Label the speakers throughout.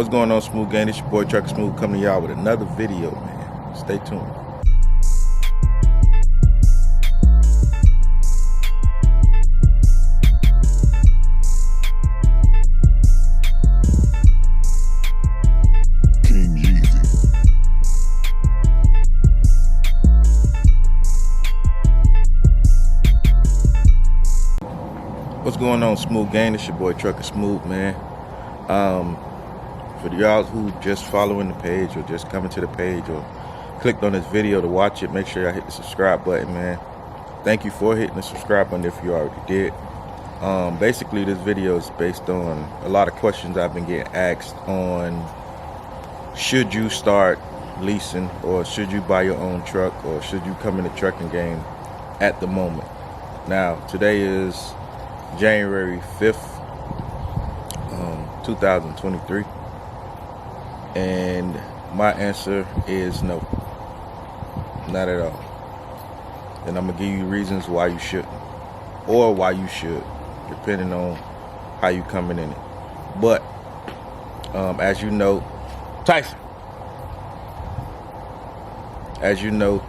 Speaker 1: What's going on, Smooth Gang? It's your boy Trucker Smooth coming to y'all with another video, man. Stay tuned. What's going on, Smooth Gang? It's your boy Trucker Smooth, man. For y'all who just following the page or just coming to the page or clicked on this video to watch it, make sure y'all hit the subscribe button, man. Thank you for hitting the subscribe button if you already did. Basically, this video is based on a lot of questions I've been getting asked on should you start leasing, or should you buy your own truck, or should you come in the trucking game at the moment. Now, today is January 5th, 2023, and my answer is no, not at all. And I'm gonna give you reasons why you shouldn't, or why you should, depending on how you coming in it. But as you know, Tyson, as you know,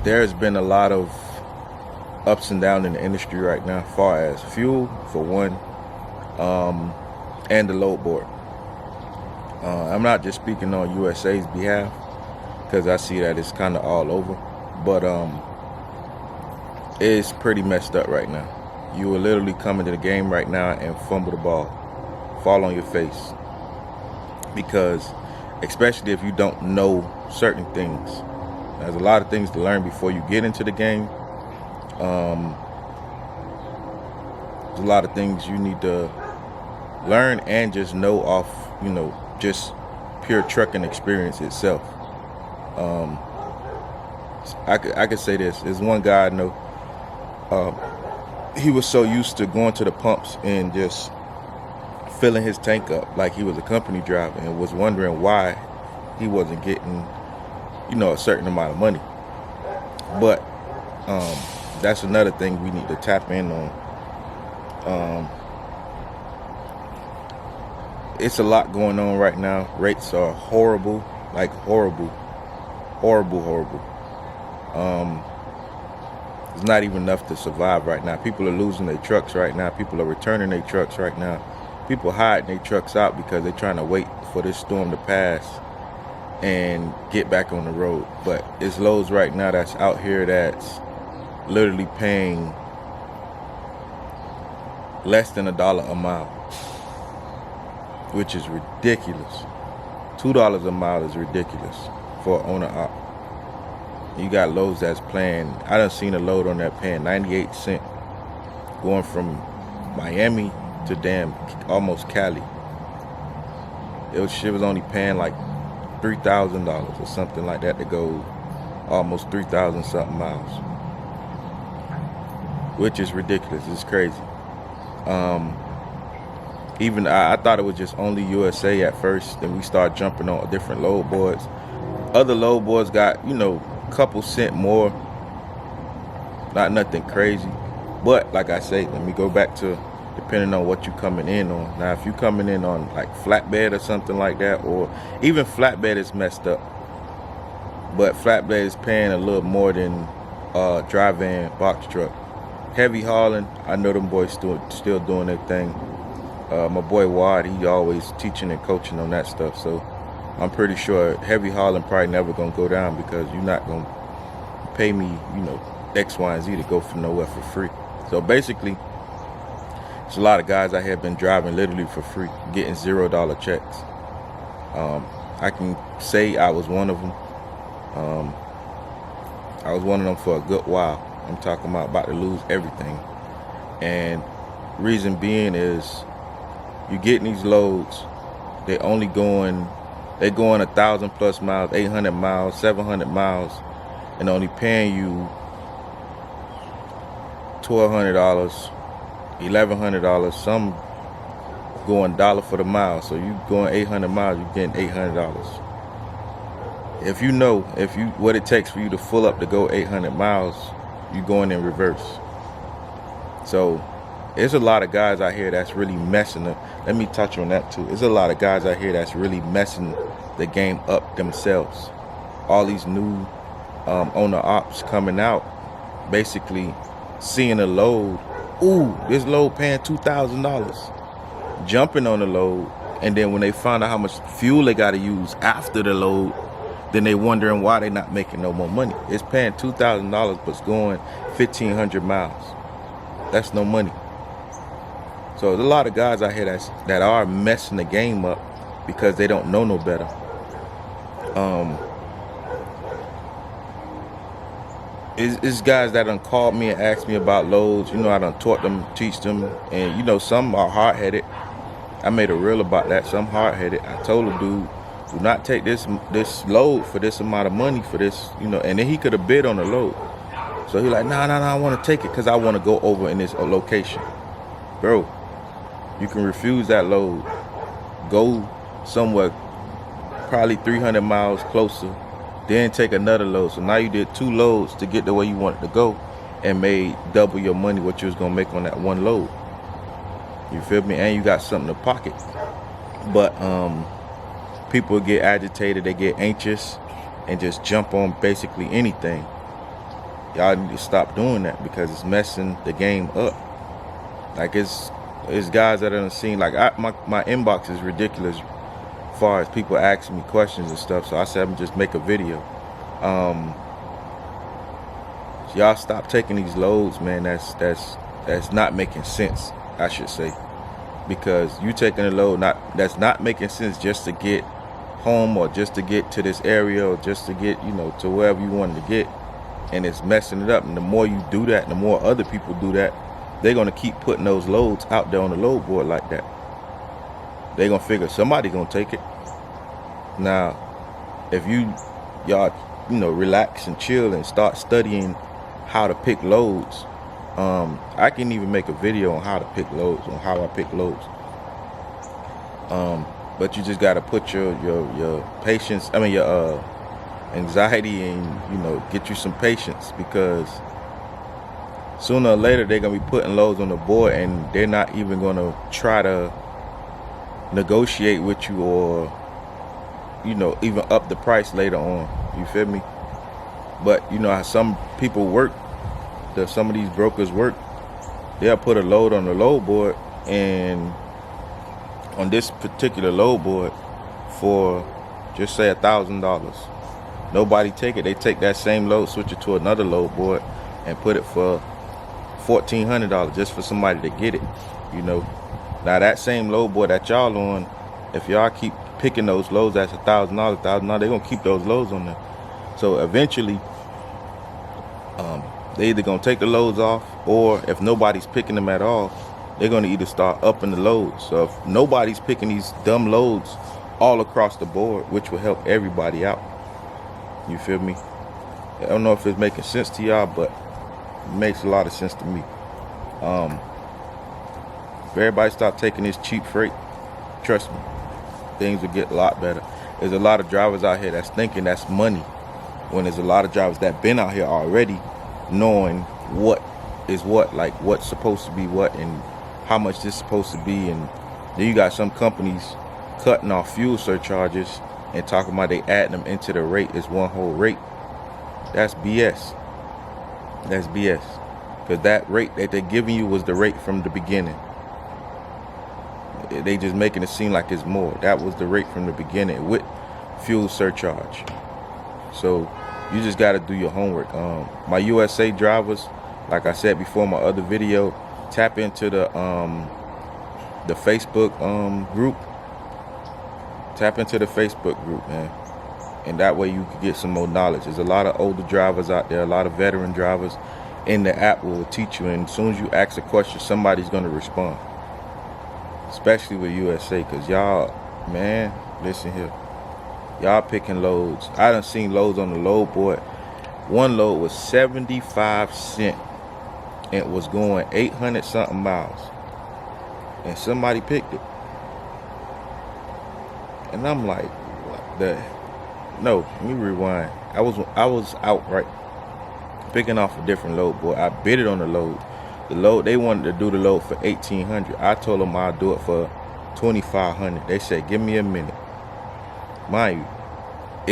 Speaker 1: there's been a lot of ups and downs in the industry right now, as far as fuel for one, and the load board. I'm not just speaking on USA's behalf, because I see that it's kind of all over, but it's pretty messed up right now. You will literally come into the game right now and fumble the ball, fall on your face, because especially if you don't know certain things. There's a lot of things to learn before you get into the game. There's a lot of things you need to learn and just know off, just pure trucking experience itself. I could say this. There's one guy I know, he was so used to going to the pumps and just filling his tank up like he was a company driver, and was wondering why he wasn't getting, a certain amount of money. But that's another thing we need to tap in on. It's a lot going on right now. Rates are horrible, like horrible. It's not even enough to survive right now. People are losing their trucks right now. People are returning their trucks right now. People hiding their trucks out because they're trying to wait for this storm to pass and get back on the road. But it's loads right now that's out here that's literally paying less than $1 a mile, which is ridiculous. $2 a mile is ridiculous for an owner-op. You got loads that's paying, I done seen a load on there paying 98 cents going from Miami to almost Cali. She was only paying like $3,000 or something like that to go almost 3,000 something miles, which is ridiculous. It's crazy. Even I thought it was just only USA at first. Then we started jumping on different load boards. Other load boards got, a couple cent more. Not nothing crazy. But like I say, let me go back to depending on what you coming in on. Now, if you coming in on like flatbed or something like that, or even flatbed is messed up. But flatbed is paying a little more than dry van, box truck. Heavy hauling, I know them boys still doing their thing. My boy Wad, he always teaching and coaching on that stuff. So I'm pretty sure heavy hauling probably never gonna go down, because you're not gonna pay me, X, Y, and Z to go from nowhere for free. So basically, there's a lot of guys I have been driving literally for free, getting $0 checks. I can say I was one of them. I was one of them for a good while. I'm talking about to lose everything. And reason being is you getting these loads, they're going 1,000 plus miles, 800 miles, 700 miles, and only paying you $1,200, $1,100, some going $1 for the mile. So you going 800 miles, you're getting $800. If you know what it takes for you to full up to go 800 miles, you're going in reverse. So There's a lot of guys out here that's really messing up. Let me touch on that too. There's a lot of guys out here that's really messing the game up themselves. All these new owner ops coming out, basically seeing a load. Ooh, this load paying $2,000. Jumping on the load, and then when they find out how much fuel they got to use after the load, then they wondering why they not making no more money. It's paying $2,000, but it's going 1,500 miles. That's no money. So there's a lot of guys out here that are messing the game up because they don't know no better. It's guys that done called me and asked me about loads. You know, I done taught them, teach them, and you know, some are hard-headed. I made a reel about that. Some hard-headed. I told a dude, do not take this load for this amount of money for this, you know, and then he could have bid on the load. So he like, nah, I want to take it because I want to go over in this location. Bro, you can refuse that load. Go somewhere probably 300 miles closer, then take another load. So now you did 2 loads to get the way you wanted to go and made double your money what you was going to make on that one load. You feel me? And you got something to pocket. But people get agitated, they get anxious, and just jump on basically anything. Y'all need to stop doing that because it's messing the game up. Like it's guys that I've seen, like my inbox is ridiculous as far as people asking me questions and stuff. So I said I'm just make a video. So y'all stop taking these loads, man. That's not making sense, I should say, because you taking a load that's not making sense just to get home or just to get to this area or just to get, you know, to wherever you wanted to get, and it's messing it up. And the more you do that, and the more other people do that, they're gonna keep putting those loads out there on the load board like that. They're gonna figure somebody gonna take it. Now, if y'all, you know, relax and chill and start studying how to pick loads, I can even make a video on how to pick loads, on how I pick loads. But you just gotta put your patience, your anxiety, and, you know, get you some patience, because sooner or later they're gonna be putting loads on the board and they're not even gonna try to negotiate with you or, you know, even up the price later on. You feel me? But you know how some people work, some of these brokers work, they'll put a load on the load board, and on this particular load board for just say $1,000, nobody take it. They take that same load, switch it to another load board, and put it for $1,400 just for somebody to get it. You know, now that same load board that y'all on, if y'all keep picking those loads that's $1,000, they're gonna keep those loads on there. So eventually, they either gonna take the loads off, or if nobody's picking them at all, they're gonna either start upping the loads. So if nobody's picking these dumb loads all across the board, which will help everybody out. You feel me? I don't know if it's making sense to y'all, but it makes a lot of sense to me. If everybody start taking this cheap freight, trust me, things will get a lot better. There's a lot of drivers out here that's thinking that's money, when there's a lot of drivers that been out here already knowing what is what, like what's supposed to be what and how much this is supposed to be. And then you got some companies cutting off fuel surcharges and talking about they add them into the rate as one whole rate. That's BS. That's BS. Because that rate that they're giving you was the rate from the beginning. They just making it seem like it's more. That was the rate from the beginning with fuel surcharge. So you just got to do your homework. My USA drivers, like I said before in my other video, tap into the Facebook group. Tap into the Facebook group, man. And that way you can get some more knowledge. There's a lot of older drivers out there, a lot of veteran drivers, and the app will teach you. And as soon as you ask a question, somebody's going to respond. Especially with USA, because y'all, man, listen here. Y'all picking loads. I done seen loads on the load board. One load was 75 cents. And it was going 800 something miles. And somebody picked it. And I'm like, what the? No, let me rewind. I was out right picking off a different load board. I bid it on the load. The load, they wanted to do the load for $1,800. I told them I'll do it for $2,500. They said, give me a minute. Mind you,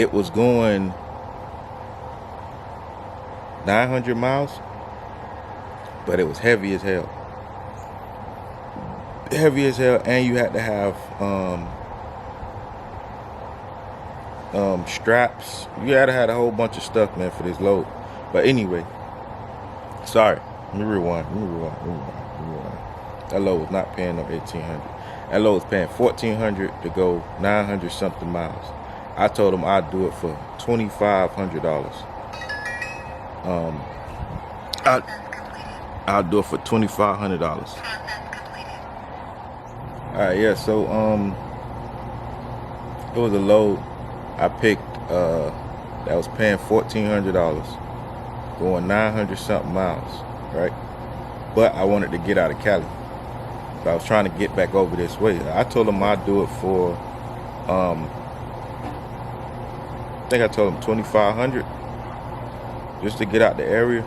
Speaker 1: it was going 900 miles, but it was heavy as hell. Heavy as hell, and you had to have straps. You had to have a whole bunch of stuff, man, for this load. But anyway, sorry. Let me rewind. That load was not paying no $1,800. That load was paying $1,400 to go 900 something miles. I told them I'd do it for $2,500. I'll do it for $2,500. All right, yeah. So it was a load I picked that was paying $1,400, going 900 something miles, right? But I wanted to get out of Cali. So I was trying to get back over this way. I told them I'd do it for I think I told them $2,500 just to get out the area.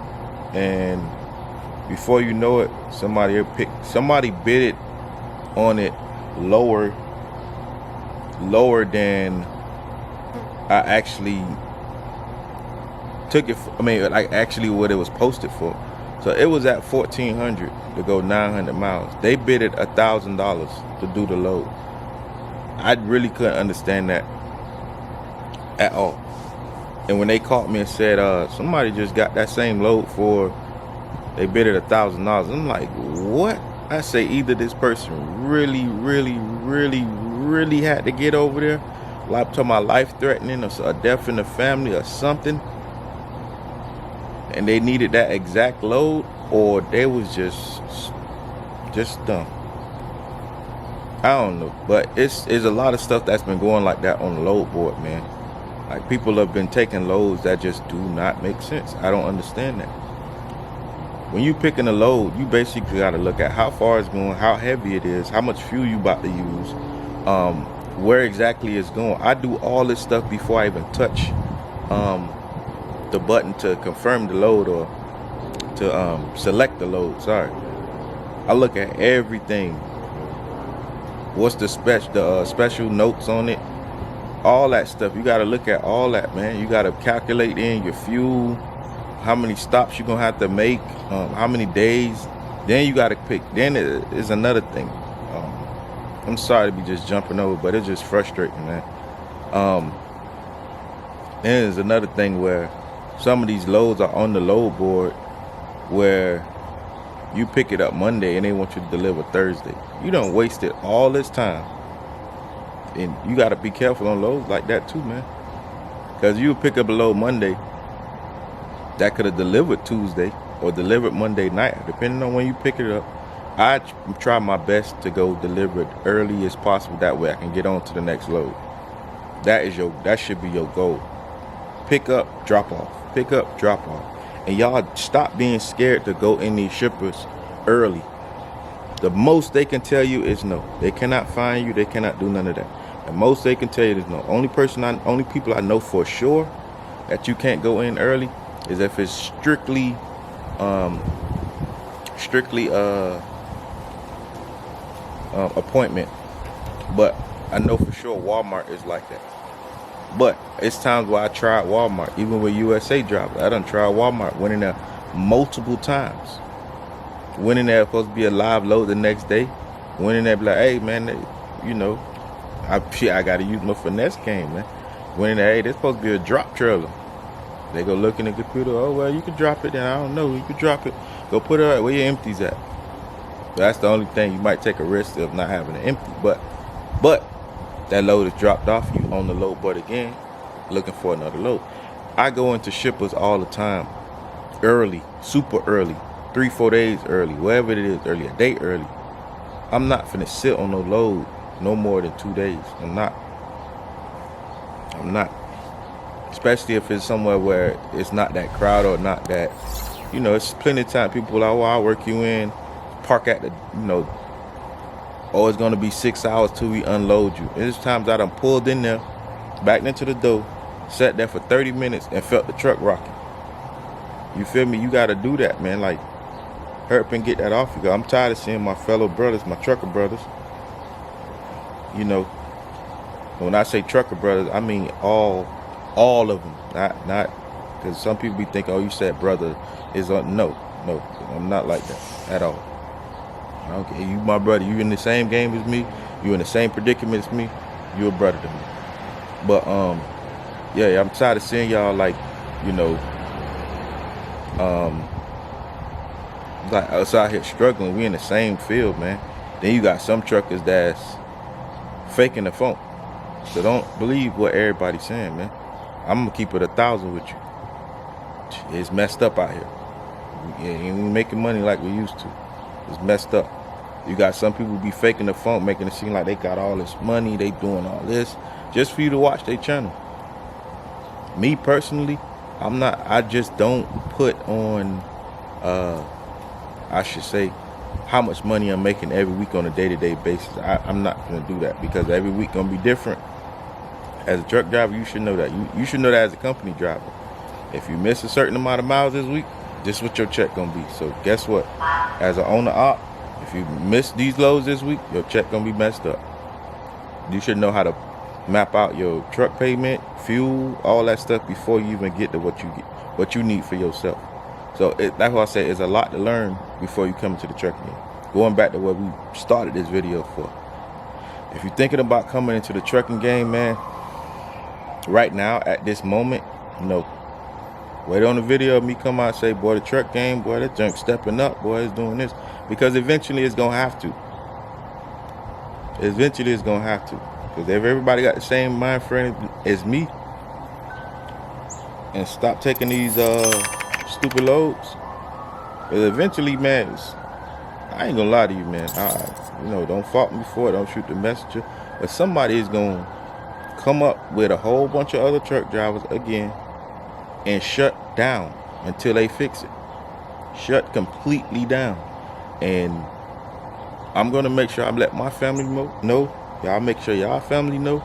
Speaker 1: And before you know it, somebody bid it on it lower than I actually took it for. I mean, like actually what it was posted for. So it was at $1,400 to go 900 miles. They bid it $1,000 to do the load. I really couldn't understand that at all. And when they called me and said somebody just got that same load for, they bid it $1,000, I'm like, what? I say either this person really had to get over there, like I'm talking about life-threatening, or a death in the family or something, and they needed that exact load, or they was just dumb. I don't know, but it's a lot of stuff that's been going like that on the load board, man. Like, people have been taking loads that just do not make sense. I don't understand that. When you picking a load, you basically got to look at how far it's going, how heavy it is, how much fuel you about to use, where exactly it's going. I do all this stuff before I even touch the button to confirm the load or to select the load. Sorry, I look at everything. What's the special notes on it? All that stuff. You got to look at all that, man. You got to calculate in your fuel, how many stops you're gonna have to make, how many days. Then you got to pick. Then it is another thing. I'm sorry to be just jumping over, but it's just frustrating, man. Then there's another thing where some of these loads are on the load board where you pick it up Monday and they want you to deliver Thursday. You don't waste it all this time. And you got to be careful on loads like that too, man. Because you pick up a load Monday that could have delivered Tuesday or delivered Monday night, depending on when you pick it up. I try my best to go deliver it early as possible. That way I can get on to the next load. That should be your goal. Pick up, drop off. Pick up, drop off. And y'all stop being scared to go in these shippers early. The most they can tell you is no. They cannot find you. They cannot do none of that. The most they can tell you is no. Only people I know for sure that you can't go in early is if it's strictly appointment. But I know for sure Walmart is like that. But it's times where I tried Walmart, even with USA drivers. I done tried Walmart, went in there multiple times. Went in there, supposed to be a live load the next day. Went in there, be like, hey man, I gotta use my finesse game, man. Went in there, hey, this supposed to be a drop trailer. They go look in the computer, oh well, you can drop it, then I don't know, you can drop it. Go put it right where your empties at. That's the only thing. You might take a risk of not having an empty, but that load is dropped off, you on the load board again, looking for another load. I go into shippers all the time, early, super early, 3-4 days early, whatever it is, early, a day early. I'm not finna sit on no load no more than 2 days. I'm not. Especially if it's somewhere where it's not that crowd or not that, it's plenty of time. People are like, well, I'll work you in, park at the, it's going to be 6 hours till we unload you. And there's times I done pulled in there, backed into the door, sat there for 30 minutes and felt the truck rocking. You feel me? You got to do that, man. Like, hurry up and get that off you. I'm tired of seeing my fellow brothers, my trucker brothers. You know, when I say trucker brothers, I mean all of them. Not because some people be thinking, oh, you said brother is no, I'm not like that at all. Okay, you my brother. You in the same game as me. You in the same predicament as me. You a brother to me. But yeah, I'm tired of seeing y'all like, you know, like us out here struggling. We in the same field, man. Then you got some truckers that's faking the funk. So don't believe what everybody's saying, man. I'm gonna keep it 1,000 with you. It's messed up out here. We ain't making money like we used to. It's messed up. You got some people be faking the funk, making it seem like they got all this money, they doing all this, just for you to watch their channel. Me personally, I just don't put on, I should say, how much money I'm making every week on a day-to-day basis. I'm not gonna do that because every week gonna be different. As a truck driver, you should know that. You should know that as a company driver. If you miss a certain amount of miles this week, this is what your check gonna be. So guess what? As an owner op, if you miss these loads this week, your check gonna be messed up. You should know how to map out your truck payment, fuel, all that stuff before you even get to what you need for yourself. So that's why I say it's a lot to learn before you come into the trucking game. Going back to what we started this video for. If you're thinking about coming into the trucking game, man, right now at this moment, no. Wait on the video of me come out and say, boy, the truck game, boy, that junk stepping up, boy, it's doing this. Because eventually it's going to have to. Eventually it's going to have to. Because if everybody got the same mind frame as me and stop taking these stupid loads, because eventually, man, I ain't going to lie to you, man. You know, don't fault me for it. Don't shoot the messenger. But somebody is going to come up with a whole bunch of other truck drivers again and shut down until they fix it. Shut completely down. And I'm gonna make sure I let my family know. Y'all make sure y'all family know,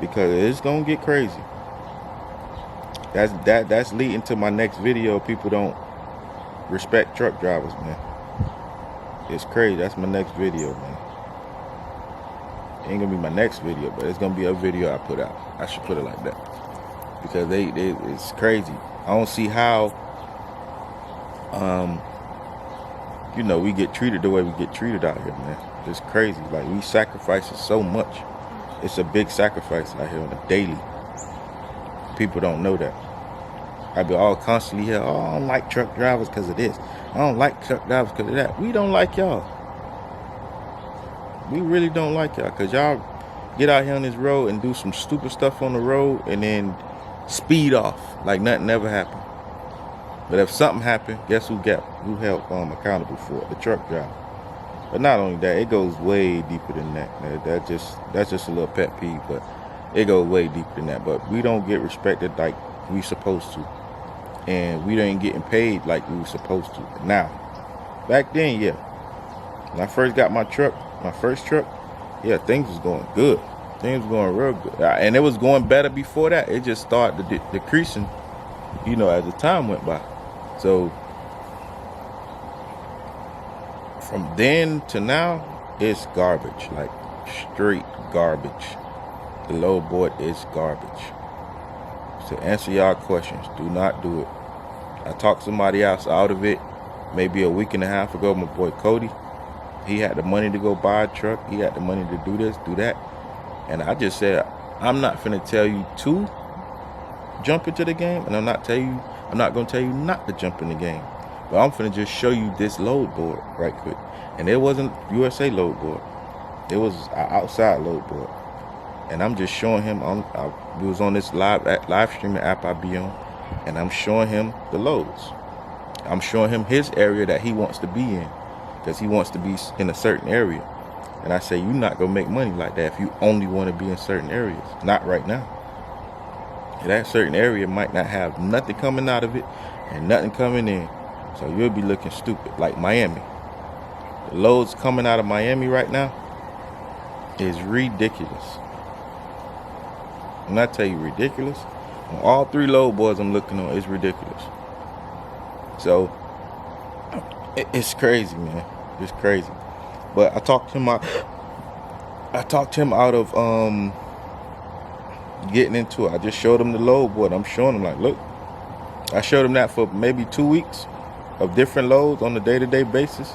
Speaker 1: because it's gonna get crazy. That's leading to my next video. People don't respect truck drivers, man. It's crazy. That's my next video, man. It ain't gonna be my next video, but it's gonna be a video I put out. I should put it like that. Because it's crazy. I don't see how you know, we get treated the way we get treated out here, man. It's crazy. Like, we sacrificing so much. It's a big sacrifice out here on a daily. People don't know that. I be all constantly here, oh, I don't like truck drivers because of this. I don't like truck drivers because of that. We don't like y'all. We really don't like y'all, because y'all get out here on this road and do some stupid stuff on the road and then speed off like nothing ever happened. But if something happened, guess who held accountable for it? The truck driver. But not only that, it goes way deeper than that. That's just a little pet peeve, but it goes way deeper than that. But we don't get respected like we supposed to, and we ain't getting paid like we were supposed to. Now, back then, yeah, when I first got my first truck, yeah, things was going good. Things were going real good, and it was going better before that. It just started decreasing, you know, as the time went by. So from then to now, it's garbage, like straight garbage. The load board is garbage. To answer y'all questions, do not do it. I talked somebody else out of it maybe a week and a half ago, my boy Cody. He had the money to go buy a truck. He had the money to do this, do that. And I just said, I'm not finna tell you to jump into the game, and I'm not gonna tell you not to jump in the game. But I'm finna just show you this load board right quick. And it wasn't USA load board. It was an outside load board. And I'm just showing him, we was on this live streaming app I be on, and I'm showing him the loads. I'm showing him his area that he wants to be in, because he wants to be in a certain area. And I say, you're not gonna make money like that if you only want to be in certain areas. Not right now. That certain area might not have nothing coming out of it and nothing coming in. So you'll be looking stupid, like Miami. The loads coming out of Miami right now is ridiculous. When I tell you ridiculous, on all three load boards I'm looking on, it's ridiculous. So It's crazy, man. It's crazy. But I talked him out. I talked him out of getting into it. I just showed him the load board. I'm showing him like, look. I showed him that for maybe 2 weeks of different loads on a day-to-day basis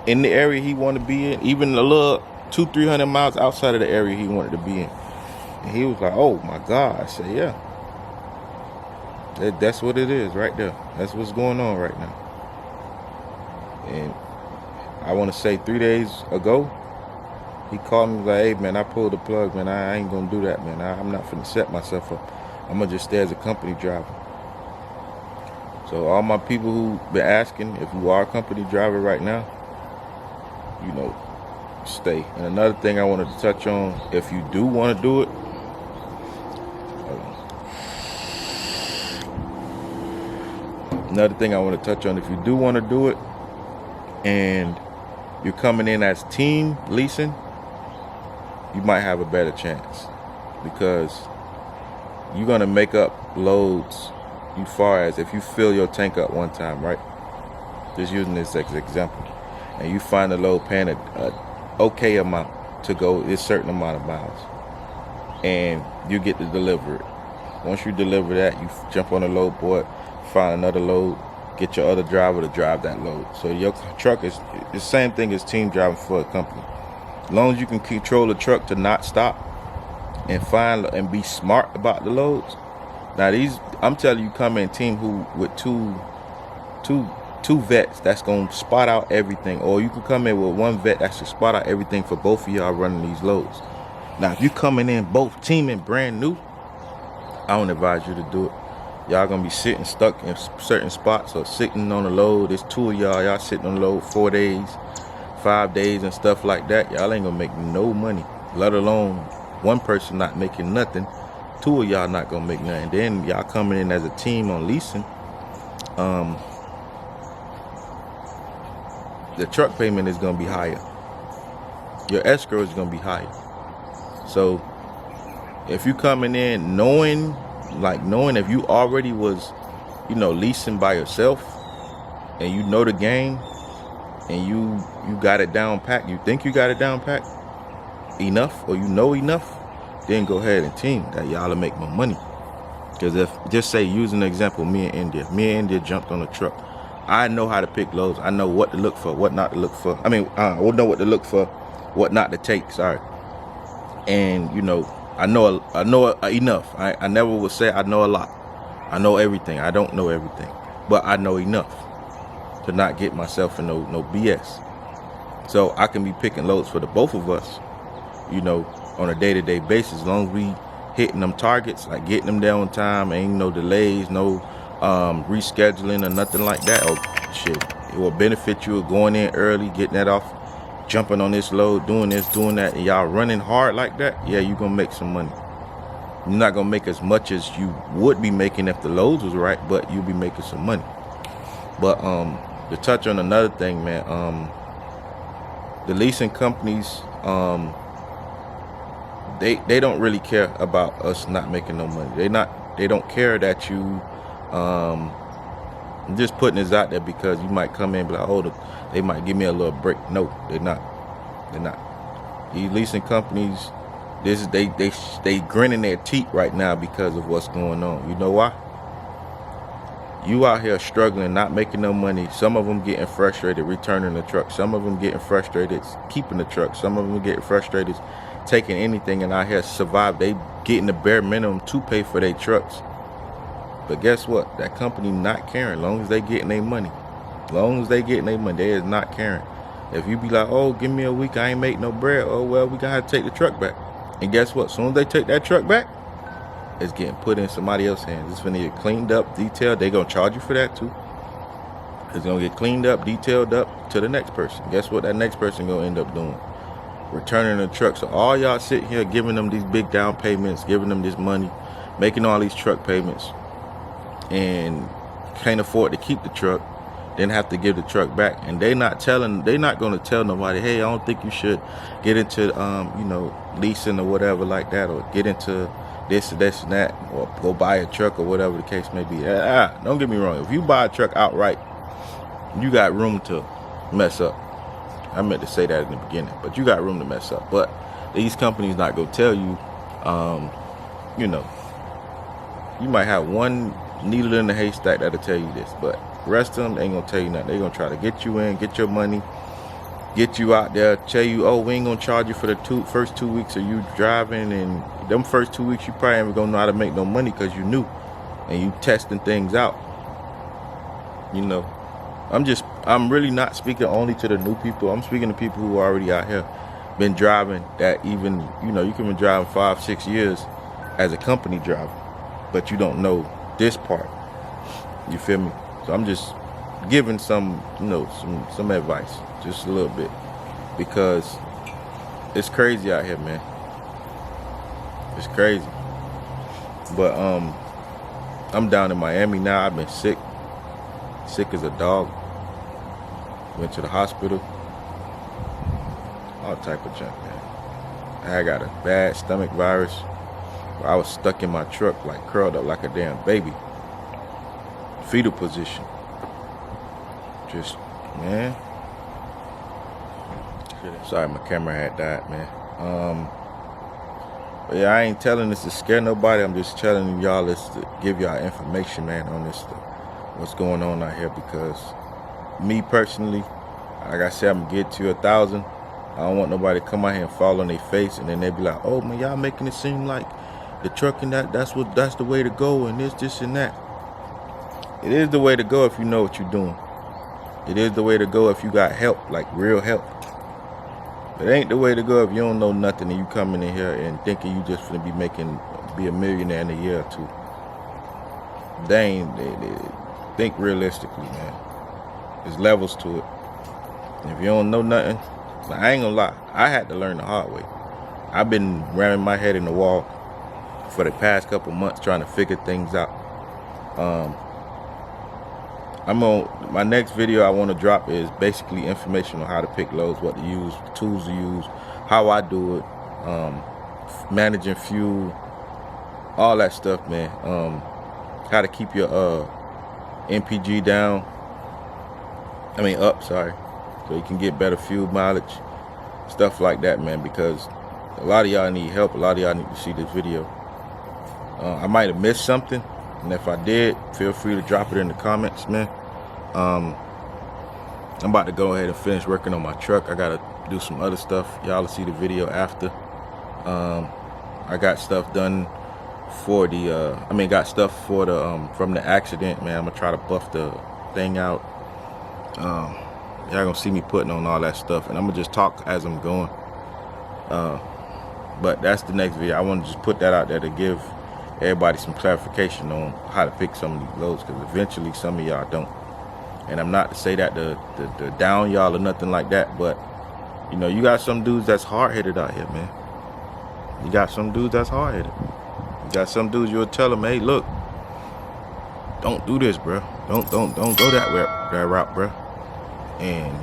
Speaker 1: in the area he wanted to be in, even a little 200-300 miles outside of the area he wanted to be in. And he was like, oh my God. I said, yeah. That's what it is right there. That's what's going on right now. And I want to say 3 days ago, he called me like, hey man, I pulled the plug, man. I ain't gonna do that, man. I'm not finna set myself up. I'm gonna just stay as a company driver. So all my people who been asking, if you are a company driver right now, you know, stay. And another thing I wanted to touch on, if you do want to do it, another thing I want to touch on, if you do want to do it and you're coming in as team leasing, you might have a better chance because you're going to make up loads as far as if you fill your tank up one time, right? Just using this as an example. And you find the load paying a okay amount to go a certain amount of miles. And you get to deliver it. Once you deliver that, you jump on the load board, find another load, get your other driver to drive that load. So your truck is the same thing as team driving for a company. As long as you can control the truck to not stop and find and be smart about the loads. Now these, I'm telling you, come in team who with two vets that's gonna spot out everything, or you can come in with one vet that should spot out everything for both of y'all running these loads. Now if you coming in both teaming brand new, I don't advise you to do it. Y'all gonna be sitting stuck in certain spots or sitting on the load. There's two of y'all sitting on the load 4 days, 5 days and stuff like that. Y'all ain't gonna make no money, let alone one person not making nothing. Two of y'all not gonna make nothing. Then y'all coming in as a team on leasing. The truck payment is gonna be higher. Your escrow is gonna be higher. So if you coming in knowing if you already was, leasing by yourself and you know the game and you got it down pat, you think you got it down pat enough, or you know enough, then go ahead and team that y'all will make more money. Because if, just say, using an example, me and India jumped on a truck. I know how to pick loads. I know what to look for, what not to look for. I know what to look for, what not to take. Sorry. And I know enough. I never would say I know a lot. I know everything. I don't know everything, but I know enough to not get myself in no BS. So I can be picking loads for the both of us, on a day-to-day basis, as long as we hitting them targets, like getting them there on time, ain't no delays, no rescheduling or nothing like that. Oh shit, it will benefit you going in early, getting that off, jumping on this load, doing this, doing that, and y'all running hard like that. Yeah, you're gonna make some money. You're not gonna make as much as you would be making if the loads was right, but you'll be making some money. But to touch on another thing, man, the leasing companies, they don't really care about us not making no money. They don't care that you I'm just putting this out there because you might come in and be like, oh, they might give me a little break. No, they're not. These leasing companies, they grinning their teeth right now because of what's going on. You know why? You out here struggling, not making no money. Some of them getting frustrated returning the truck. Some of them getting frustrated keeping the truck. Some of them getting frustrated taking anything and out here survive. They getting the bare minimum to pay for their trucks. But guess what? That company not caring. As long as they getting their money. They is not caring. If you be like, oh, give me a week, I ain't make no bread. Oh, well, we gotta take the truck back. And guess what? As soon as they take that truck back, it's getting put in somebody else's hands. It's gonna get cleaned up, detailed. They gonna charge you for that too. It's gonna get cleaned up, detailed up to the next person. Guess what? That next person gonna end up doing? Returning the truck. So all y'all sitting here giving them these big down payments, giving them this money, making all these truck payments, and can't afford to keep the truck, then have to give the truck back. And they not going to tell nobody, hey, I don't think you should get into leasing or whatever like that, or get into this and that, or go buy a truck or whatever the case may be. Don't get me wrong. If you buy a truck outright, You got room to mess up. I meant to say that in the beginning, but you got room to mess up. But these companies not gonna tell you, you know, you might have one needle in the haystack that'll tell you this, but the rest of them, they ain't gonna tell you nothing. They gonna try to get you in, get your money, get you out there, tell you, oh, we ain't gonna charge you for the first 2 weeks of you driving, and them first 2 weeks you probably ain't gonna know how to make no money because you new and you testing things out. You know, I'm really not speaking only to the new people. I'm speaking to people who are already out here, been driving, that even, you know, you can be driving 5-6 years as a company driver, but you don't know this part. You feel me? So I'm just giving some, you know, some advice, just a little bit, because it's crazy out here, man. It's crazy. But I'm down in Miami now. I've been sick as a dog. Went to the hospital. All type of junk, man. I got a bad stomach virus. I was stuck in my truck, like curled up like a damn baby. Fetal position. Just, man. Sorry, my camera had died, man. But yeah, I ain't telling this to scare nobody. I'm just telling y'all this to give y'all information, man, on this, what's going on out here. Because me personally, like I said, I'm gonna get to 1,000. I don't want nobody to come out here and fall on their face, and then they be like, oh man, y'all making it seem like the truck and that's the way to go, and this and that. It is the way to go if you know what you're doing. It is the way to go if you got help, like real help. It ain't the way to go if you don't know nothing and you coming in here and thinking you just gonna be a millionaire in a year or two. They think realistically, man. There's levels to it. And if you don't know nothing, I ain't gonna lie, I had to learn the hard way. I've been ramming my head in the wall for the past couple months trying to figure things out. My next video I want to drop is basically information on how to pick loads, what to use, tools to use, how I do it, managing fuel, all that stuff, man. How to keep your MPG up, sorry, so you can get better fuel mileage, stuff like that, man, because a lot of y'all need help. A lot of y'all need to see this video. I might have missed something, and if I did, feel free to drop it in the comments, man. I'm about to go ahead and finish working on my truck. I gotta do some other stuff. Y'all will see the video after. I got stuff done for the from the accident, man. I'm gonna try to buff the thing out. Y'all gonna see me putting on all that stuff, and I'm gonna just talk as I'm going. But that's the next video. I want to just put that out there to give everybody some clarification on how to pick some of these loads, because eventually some of y'all don't. And I'm not to say that to down y'all or nothing like that, but you know, you got some dudes that's hard-headed out here, man. You got some dudes that's hard-headed. You got some dudes you'll tell them, hey, look, don't do this, bro. Don't go that route, bro. And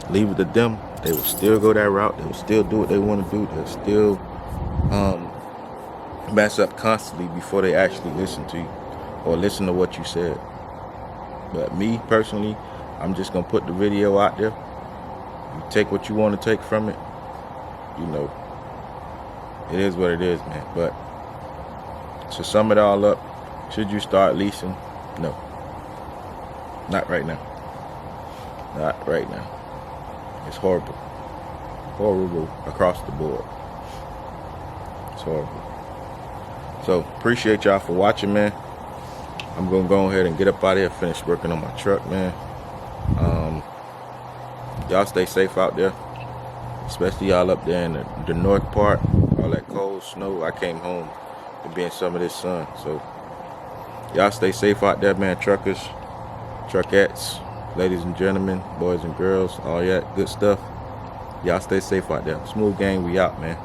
Speaker 1: leave it to them. They will still go that route. They will still do what they want to do. They'll still mess up constantly before they actually listen to you or listen to what you said. But me personally, I'm just gonna put the video out there. You take what you want to take from it. You know, it is what it is, man. But to sum it all up, should you start leasing? No, not right now. Not right now. It's horrible. Horrible across the board. It's horrible. So appreciate y'all for watching, man. I'm gonna go ahead and get up out of here, finish working on my truck, man. Y'all stay safe out there, especially y'all up there in the north part, all that cold snow. I came home to be in some of this sun, so y'all stay safe out there, man. Truckers, truckettes, ladies and gentlemen, boys and girls, all that good stuff. Y'all stay safe out there. Smooth gang, we out, man.